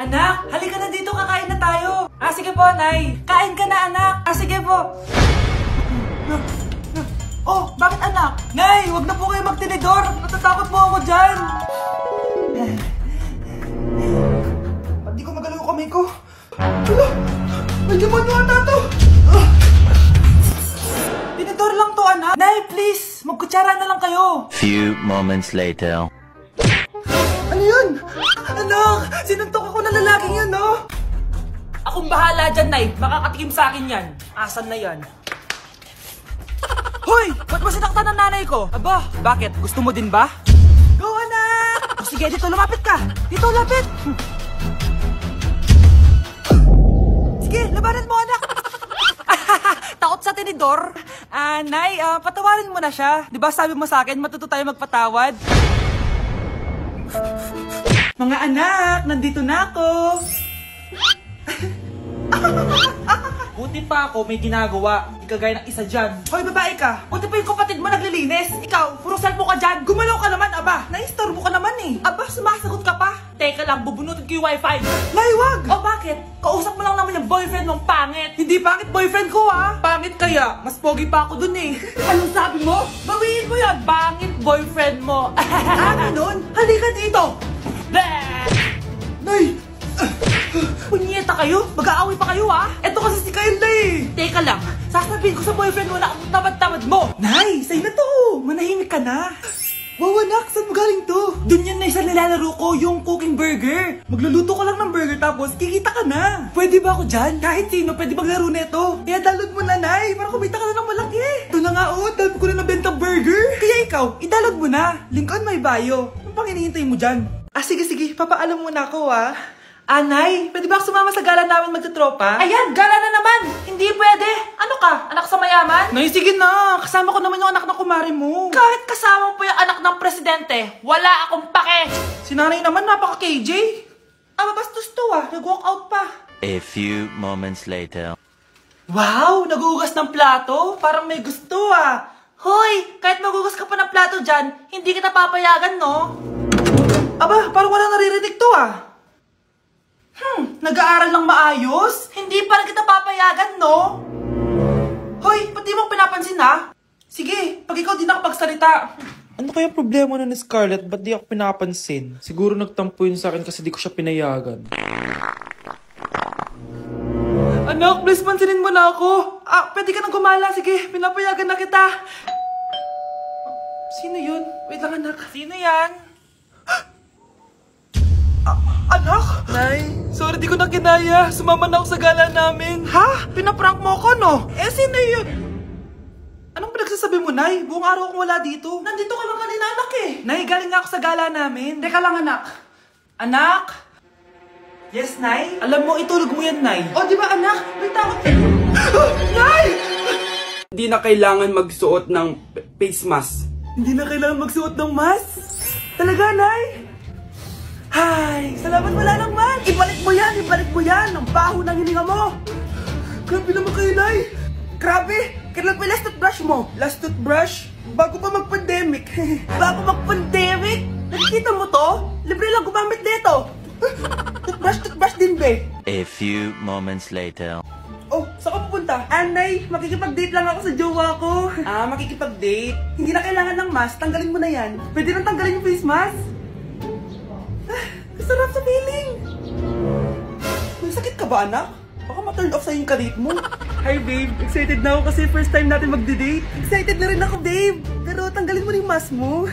Anak, halika na dito, kakain na tayo. Sige po, Nay. Kain ka na, anak. Sige po. Oh, bakit anak? Nay, wag na po kayo magtinidor. Natatakot po ako dyan. Hindi ko magalaw yung kamay ko. Hala, may demonyo ata to. Tinidor lang to, anak. Nay, please, magkutsara na lang kayo. Few moments later. Ano yun? Anak, sinuntok ako na lalaking yun, no? Akong bahala dyan, Nay. Makakatikim sa akin yan. Asan na yan? Hoy! Ba't mo sinaktan ng nanay ko? Aba, bakit? Gusto mo din ba? Go, anak! Sige, dito, lumapit ka! Dito, lapit! Sige, labanan mo, anak! Takot sa tinidor? Nay, patawarin mo na siya. Di ba sabi mo sa akin, matuto tayo magpatawad? Mga anak, nandito na ako! Buti pa ako may ginagawa. Di kagaya ng isa dyan. Hoy, babae ka. Buti pa yung kapatid mo naglilinis. Ikaw, puro cellphone ka dyan. Gumalaw ka naman, aba. Naistorbo ka naman eh. Aba, sumasagot ka pa. Teka lang, bubunutin ko yung wifi. Nay, wag! O bakit? Kausap mo lang naman yung boyfriend mong pangit. Hindi pangit boyfriend ko, ha? Pangit kaya. Mas pogi pa ako dun eh. Anong sabi mo? Bawiin mo yan. Pangit boyfriend mo. Ganun? Halika dito. Nay! Punyeta kayo? Mag-aaway pa kayo, ha? Eto kasi si Kyle na eh. Teka lang, sasabihin ko sa boyfriend mo na ang tamad-tamad mo. Nay, sa'yo na to. Manahimik ka na. Wow, anak, saan mo galing to? Dun yan na isa nilalaro ko, yung cooking burger. Magluluto ka lang ng burger tapos kikita ka na. Pwede ba ako dyan? Kahit sino, pwede maglaro neto. Kaya download mo na, Nay, para kumita ka na ng malaki. Ito na nga, dami ko na nabentang burger. Kaya ikaw, i-download mo na. Link on my bio. Ano pang hinihintay mo dyan? Sige, papaalam mo na ako, ha? Nay, pwede ba ako sumama sa gala namin magtutropa? Ayan, gala na naman! Hindi pwede! Ano ka? Anak sa mayaman? Nay, sige na! Kasama ko naman yung anak ng kumari mo. Kahit kasama mo pa yung anak ng presidente, wala akong pake! Si nanay naman, napaka-KJ. Bastos to nag-walk out pa. A few moments later. Wow, nagugas ng plato? Parang may gusto Hoy, kahit magugas ka pa ng plato dyan, hindi kita papayagan, no? Parang wala naririnig to nag-aaral lang maayos? Hindi pa rin kita papayagan, no? Hoy, pati mo pinapansin, Sige, pag ikaw di nakapagsalita. Ano kaya problema na ni Scarlett? Ba't di ako pinapansin? Siguro nagtampo yun sa akin kasi di ko siya pinayagan. Anak, please pansinin mo na ako. Pwede ka nang gumala. Sige, pinapayagan na kita. Sino yun? Wait lang, anak. Sino yan? Anak? Nay, sorry di ko na kinaya. Sumama na ako sa gala namin. Ha? Pinaprank mo ako, no? Sino yun? Anong pinagsasabi mo, Nay? Buong araw akong wala dito. Nandito ka lang kanina, anak Nay, galing nga ako sa gala namin. Teka lang, anak. Anak? Yes, Nay? Alam mo, itulog mo yan, Nay. Di ba, anak? May takot Nay! Hindi na kailangan magsuot ng face mask. Hindi na kailangan magsuot ng mask? Talaga, Nay? Hay, salamat wala lang man. Ibalik mo yan. Ang baho ng hininga mo. Grabe naman kayo, Nay. Grabe, kailan pa last toothbrush mo? Last toothbrush? Bago pa mag-pandemic. Bago mag-pandemic? Nakikita mo to? Libre lang gumamit dito. Toothbrush din, be. A few moments later. Saan ka pupunta? Nay, makikipag-date lang ako sa jowa ko. Makikipag-date? Hindi na kailangan ng mask, tanggalin mo na yan. Pwede nang tanggalin yung face mask? Sarap sa feeling! May sakit ka ba, anak? Baka ma-turn off sa'yo yung karit mo. Hi, babe. Excited na ako kasi first time natin mag-date. Excited na rin ako, babe. Pero tanggalin mo rin yung mask mo.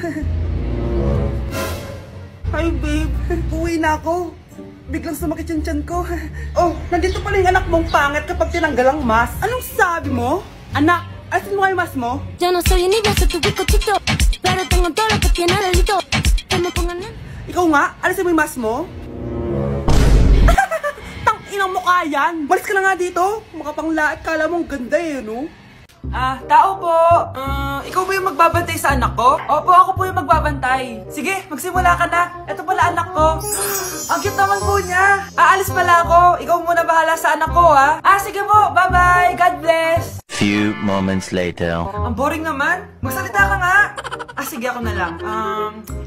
Hi, babe. Uwi na ako. Biglang sumakit yung tiyan ko. Nandito pala yung anak mong pangit kapag tinanggal ang mask. Anong sabi mo? Anak, asin mo nga yung mask mo? Yo no soy niña, soy tu bizcochito, pero tengo todo lo que tiene delito. Que me pongan en... Ikaw nga, alisin mo yung mask mo. Tang-inang mukha yan. Malis ka na nga dito. Makapanglait, kala mong ganda no? Tao po. Ikaw ba yung magbabantay sa anak ko? Opo, ako po yung magbabantay. Sige, magsimula ka na. Ito pala anak ko. Ang cute naman po niya. Aalis pala ako. Ikaw muna bahala sa anak ko, Sige po, bye-bye. God bless. few moments later. Ang boring naman. Magsalita ka nga. Sige ako na lang.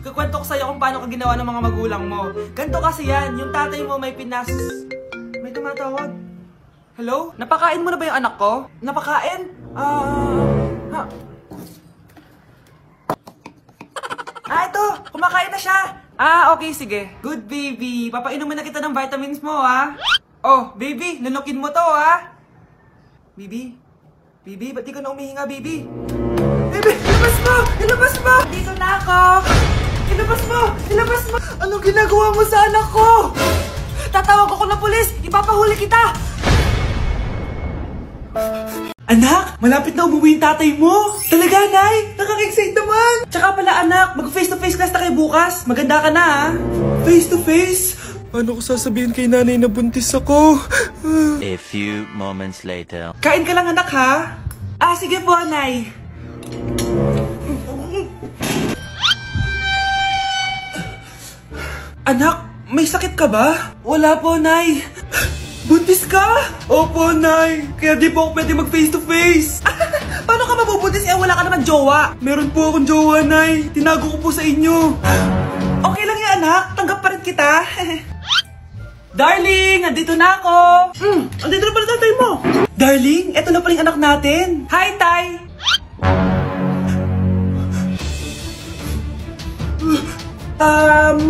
Kukwento ko sa'yo kung paano ka ginawa ng mga magulang mo. Ganto kasi yan. Yung tatay mo may May tumatawag. Hello? Napakain mo na ba yung anak ko? Napakain? Ito! Kumakain na siya! Okay, sige. Good, baby. Papainumin na kita ng vitamins mo, ha? Oh, baby, lunukin mo to, ha? Baby? Baby, ba't di ka na umihinga, baby? Baby, ilabas mo! Ilabas mo! Dito na ako! Ilabas mo! Ilabas mo! Anong ginagawa mo sa anak ko? Tatawag ako ng pulis! Ipapahuli kita! Anak, malapit na umuwi yung tatay mo. Talaga, Nay? Nakaka-excite naman. Tsaka pala, anak, mag-face-to-face class na kayo bukas. Maganda ka na, ha? Face-to-face? Paano ko sasabihin kay nanay na buntis ako? A few moments later. Kain ka lang, anak, ha? Sige po, Nay. Anak, may sakit ka ba? Wala po, Nay. Buntis ka? Opo, Nay. Kaya di po ako pwede mag-face-to-face. Paano ka mabubuntis wala ka naman jowa? Meron po akong jowa, Nay. Tinago ko po sa inyo. Okay lang yan, anak. Tanggap pa rin kita. Darling, andito na ako. Andito na pala tatay mo. Darling, eto na pala yung anak natin. Hi, Tay.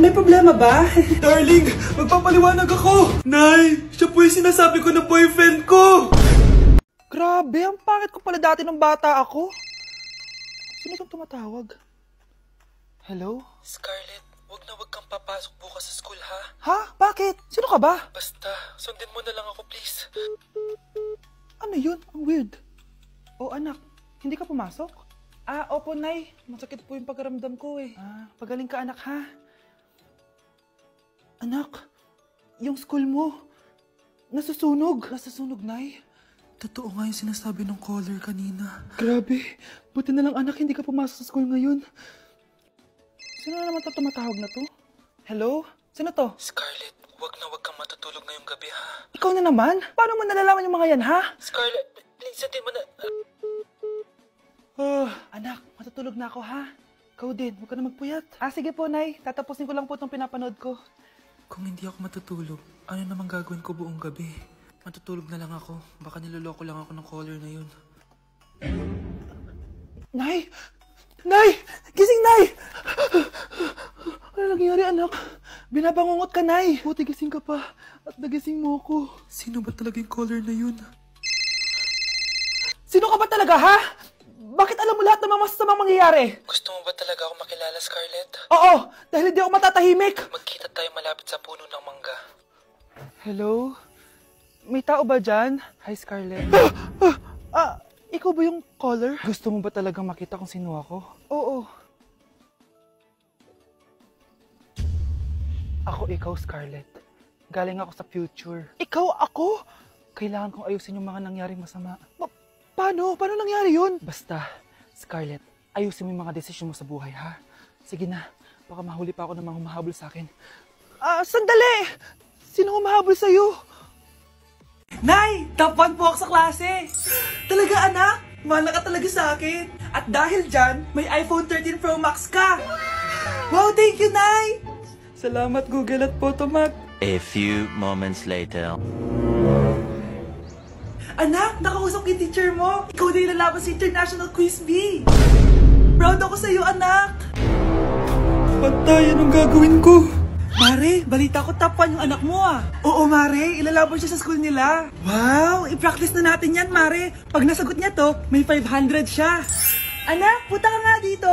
May problema ba? Darling, magpapaliwanag ako. Nay, siya po yung sinasabi ko na boyfriend ko. Grabe, ang pangit ko pala dati nung bata ako. Sino itong tumatawag? Hello? Scarlett, wag kang papasok bukas sa school, ha? Ha? Bakit? Sino ka ba? Basta, sundin mo na lang ako, please. Ano yun? Ang weird. Oh, anak, hindi ka pumasok? Opo, Nay. Masakit po yung pagkaramdam ko eh. Pagaling ka, anak, ha? Anak, yung school mo, nasusunog. Nasusunog, Nay? Totoo nga yung sinasabi ng caller kanina. Grabe. Buti na lang, anak, hindi ka pumasok sa school ngayon. Sino na naman tumatawag na to? Hello? Sino to? Scarlett, wag kang matutulog ngayong gabi, ha? Ikaw na naman? Paano mo nalalaman yung mga yan, ha? Scarlett, please, sundin mo na... Anak, matutulog na ako, ha? Ikaw din, huwag ka na magpuyat. Sige po, Nay. Tatapusin ko lang po itong pinapanood ko. Kung hindi ako matutulog, ano namang gagawin ko buong gabi? Matutulog na lang ako. Baka niloloko lang ako ng caller na yun. Nay! Nay! Gising, Nay! Ano nangyari, anak? Binabangungot ka, Nay. Buti gising ka pa. At nagising mo ako. Sino ba talaga yung caller na yun? Sino ka ba talaga, ha? Bakit alam mo lahat ng mga masasamang mangyayari? Gusto mo ba talaga ako makilala, Scarlett? Oo, dahil hindi ako matatahimik. Magkita tayo malapit sa puno ng mangga. Hello? May tao ba dyan? Hi, Scarlett. Ikaw ba yung caller? Gusto mo ba talagang makita kung sino ako? Oo. Ako ikaw, Scarlett. Galing ako sa future. Ikaw ako? Kailangan kong ayusin yung mga nangyaring masama. Paano? Paano nangyari yun? Basta, Scarlett, ayusin mo yung mga desisyon mo sa buhay, ha? Sige na, baka mahuli pa ako ng mga humahabol sa akin. Sandali! Sino humahabol sa'yo? Nay! Top 1 po ako sa klase! Talaga, anak? Mahal ka talaga sa akin. At dahil dyan, may iPhone 13 Pro Max ka! Wow, thank you, Nay! Salamat, Google at Photomat. A few moments later. Anak, nakausap yung teacher mo. Ikaw na yung lalaban sa International Quiz Bee. Proud ako sa'yo, anak. Patay, anong gagawin ko? Mare, balita ko top 1 yung anak mo, Oo, Mare, ilalaban siya sa school nila. Wow, i-practice na natin yan, Mare. Pag nasagot niya to, may 500 siya. Anak, punta ka nga dito.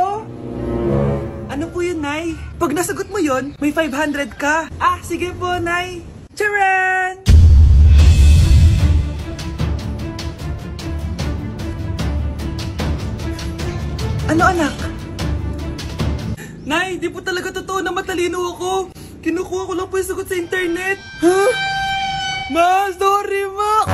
Ano po yun, Nay? Pag nasagot mo yun, may 500 ka. Sige po, Nay. Charan! Ano, anak? Nay, di po talaga totoo na matalino ako. Kinukuha ko lang po yung sagot sa internet. Ma, sorry, ma.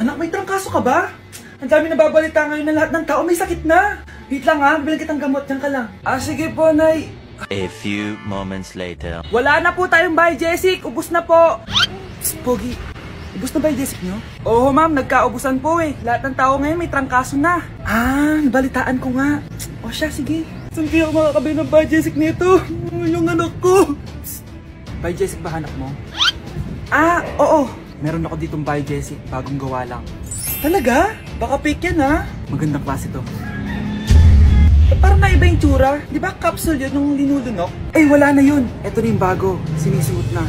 Anak, may trangkaso ka ba? Ang dami nababalita ngayon na lahat ng tao may sakit na. Wait lang, bilang kitang gamot. Diyan ka lang. Sige po, Nay. A few moments later. Wala na po tayong bahay, Jessic. Ubus na po. Pogi, Ubus na ba yung Jessic nyo? Oo ma'am, nagkaubusan po eh. Lahat ng tao ngayon may trangkaso na. Ah, nabalitaan ko nga. O siya, sige. Saan kaya ako makakabili ng Biojesic nito? Yung anak ko. Biojesic ba hanap mo? Ah, oo. Meron ako ditong Biojesic, bagong gawa lang. Talaga? Baka fake yan ha? Magandang klase to. Parang naiba yung tsura. Di ba capsule yun nung linulunok? Ay, wala na yun. Ito na yung bago. Sinisuot na.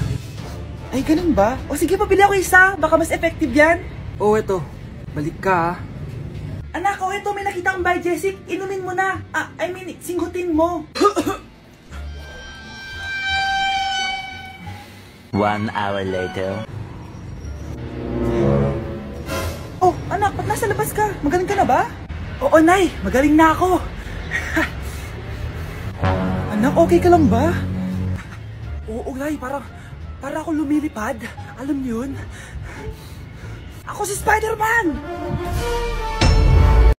Ay, ganun ba? O sige, pabili ako isa. Baka mas effective yan. Oo, eto. Balik ka, ha? Anak, o eto, may nakita kang Biojesic. Inumin mo na. Singhutin mo. 1 hour later. Oh, anak, ba't nasa labas ka? Magaling ka na ba? Oo, Nay. Magaling na ako. Anak, okay ka lang ba? Oo, Nay. Para ako lumilipad. Alam niyo yun? Ako si Spider-Man!